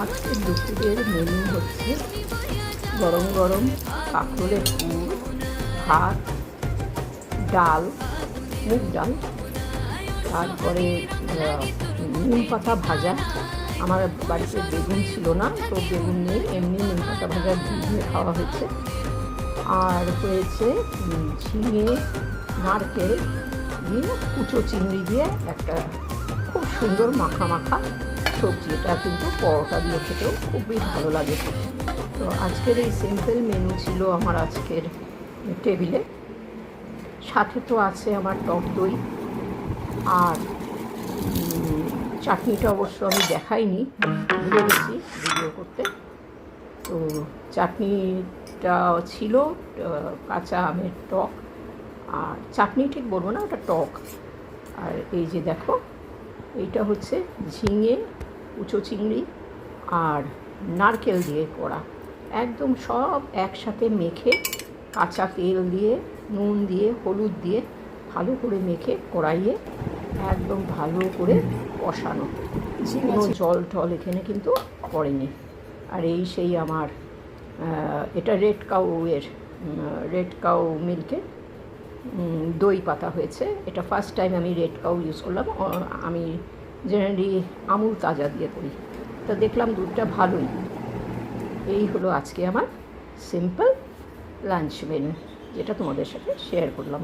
আজকে দুপুরের মেনু হচ্ছে গরম গরম কাঁকরোলের পুর, ভাত, ডাল, মুগ ডাল, তারপরে নিম পাতা ভাজা। আমার বাড়িতে বেগুন ছিল না, তো বেগুন নিয়ে এমনি নিম পাতা ভাজা দিয়ে খাওয়া হয়েছে। আর হয়েছে ঝিঙে, নারকেল দিয়ে, কুচো চিংড়ি দিয়ে একটা খুব সুন্দর মাখা মাখা সবজি। এটা কিন্তু পরোটা দিয়ে খেতেও খুবই ভালো লাগে। তো আজকের এই সিম্পল মেনু ছিল আমার আজকের টেবিলে। সাথে তো আছে আমার টক দই, আর চাটনিটা অবশ্য আমি দেখাইনি, ভুলে গেছি ভিডিও করতে। তো চাটনিটা ছিল কাঁচা আমের টক, আর চাটনি ঠিক বলবো না, ওটা টক। আর এই যে দেখো, এইটা হচ্ছে ঝিঙে, কুচো চিংড়ি আর নারকেল দিয়ে করা, একদম সব একসাথে মেখে কাঁচা তেল দিয়ে, নুন দিয়ে, হলুদ দিয়ে ভালো করে মেখে কড়াইয়ে একদম ভালো করে কষানো, কোনো জল টল এখানে কিন্তু পড়েনি। আর এই সেই আমার এটা রেড কাউ মিল্কের দই পাতা হয়েছে। এটা ফার্স্ট টাইম আমি রেড কাউ ইউজ করলাম। আমি জেনারেলি আমুল তাজা দিয়ে করি, তা দেখলাম দুধটা ভালোই। এই হলো আজকে আমার সিম্পল লাঞ্চ মেনু, যেটা তোমাদের সাথে শেয়ার করলাম।